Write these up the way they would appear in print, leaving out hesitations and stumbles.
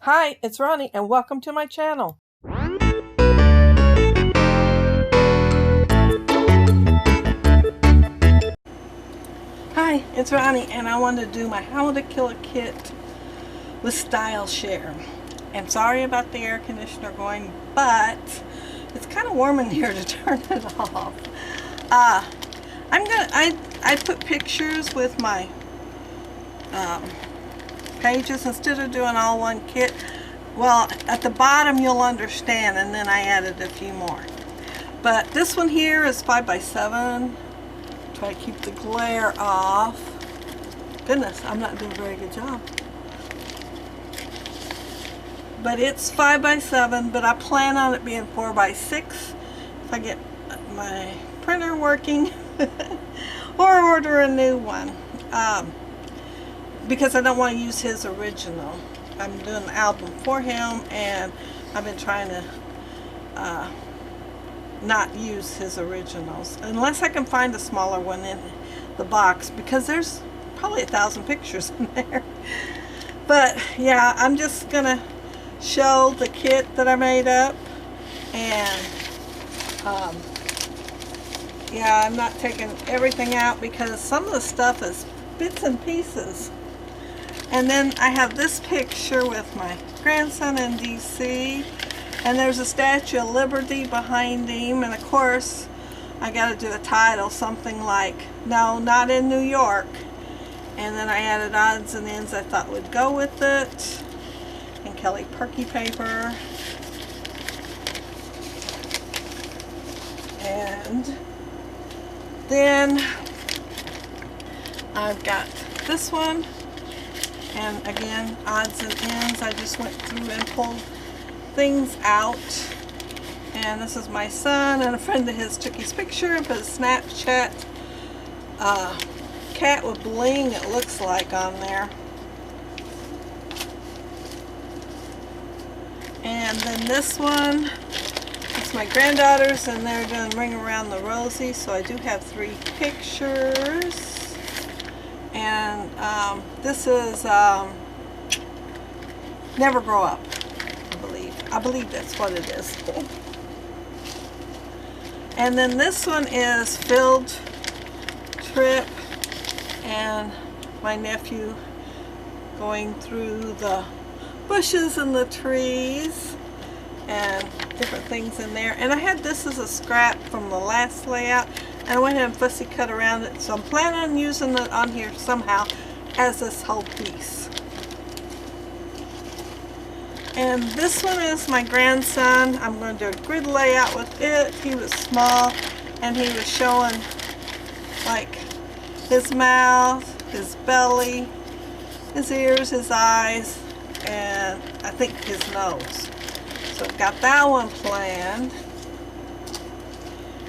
Hi, it's Ronnie and welcome to my channel. Hi, it's Ronnie and I wanted to do my How to Kill a Kit with Style Share. And sorry about the air conditioner going, but it's kind of warm in here to turn it off. I put pictures with my pages instead of doing all one kit. Well, at the bottom you'll understand, and then I added a few more. But this one here is 5x7. Try to keep the glare off. Goodness, I'm not doing a very good job. But it's 5x7, but I plan on it being 4x6 if I get my printer working or order a new one. Because I don't want to use his original. I'm doing an album for him, and I've been trying to not use his originals unless I can find a smaller one in the box, because there's probably 1,000 pictures in there. But yeah, I'm just gonna show the kit that I made up, and yeah, I'm not taking everything out because some of the stuff is bits and pieces. And then I have this picture with my grandson in DC, and there's a Statue of Liberty behind him, and of course I got to do a title, something like "No, Not in New York," and then I added odds and ends I thought would go with it, and Kelly Perky paper, and then I've got this one. And again, odds and ends. I just went through and pulled things out. And this is my son, and a friend of his took his picture and put a Snapchat cat with bling, it looks like, on there. And then this one, it's my granddaughter's, and they're doing Ring Around the Rosie. So I do have 3 pictures. And this is Never Grow Up, I believe that's what it is. And then this one is Field Trip, and my nephew going through the bushes and the trees and different things in there. And I had this as a scrap from the last layout, and I went ahead and fussy cut around it, so I'm planning on using it on here somehow as this whole piece. And this one is my grandson. I'm going to do a grid layout with it. He was small, and he was showing like his mouth, his belly, his ears, his eyes, and I think his nose. So I've got that one planned.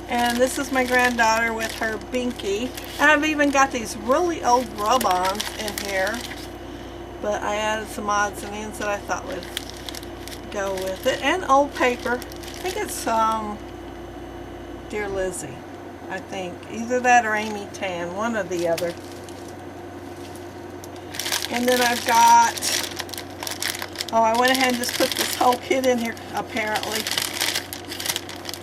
And this is my granddaughter with her binky. And I've even got these really old rub-ons in here. But I added some odds and ends that I thought would go with it. And old paper. I think it's Dear Lizzie. I think. Either that or Amy Tan. One or the other. And then I've got... Oh, I went ahead and just put this whole kit in here, apparently,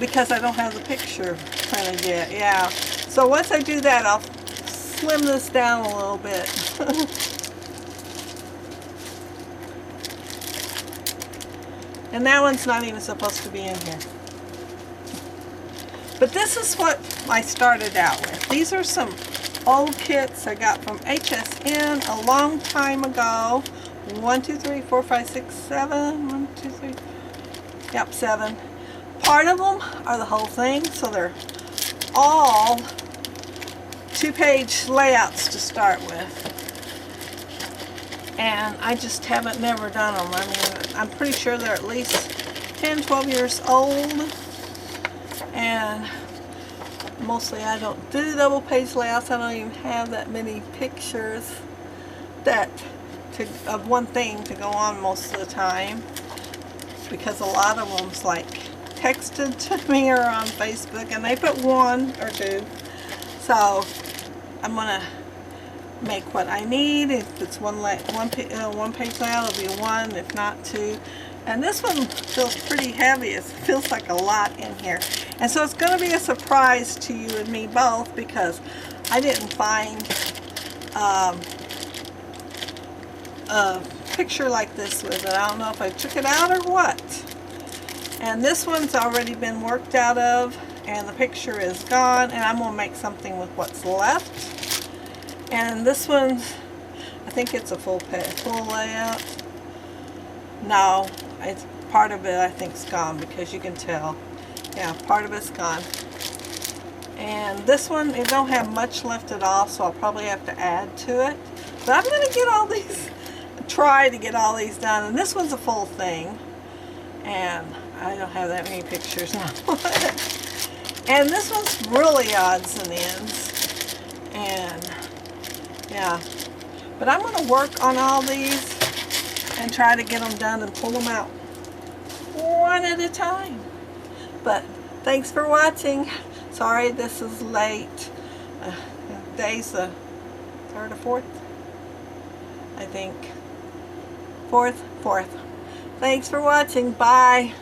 because I don't have the picture printed yet. Yeah. So once I do that, I'll slim this down a little bit. And that one's not even supposed to be in here. But this is what I started out with. These are some old kits I got from HSN a long time ago. 1, 2, 3, 4, 5, 6, 7. 1, 2, 3. Yep, 7. Part of them are the whole thing, so they're all 2-page layouts to start with. And I just haven't never done them. I mean, I'm pretty sure they're at least 10, 12 years old. And mostly I don't do double-page layouts. I don't even have that many pictures of one thing to go on most of the time, because a lot of them's like texted to me or on Facebook, and they put 1 or 2. So I'm gonna make what I need. If it's one page layout, it'll be 1, if not 2. And this one feels pretty heavy. It feels like a lot in here. And so it's going to be a surprise to you and me both, because I didn't find a picture like this with it. I don't know if I took it out or what. And this one's already been worked out of, and the picture is gone, and I'm going to make something with what's left. And this one, I think it's a full layout. No, it's part of it I think is gone, because you can tell. Yeah, part of it's gone. And this one, it don't have much left at all, so I'll probably have to add to it. But I'm going to get all these, try to get all these done. And this one's a full thing. And I don't have that many pictures now. And this one's really odds and ends. And yeah. But I'm going to work on all these and try to get them done and pull them out one at a time. But thanks for watching. Sorry this is late. Day's the 3rd or 4th? I think. 4th? 4th. Thanks for watching. Bye.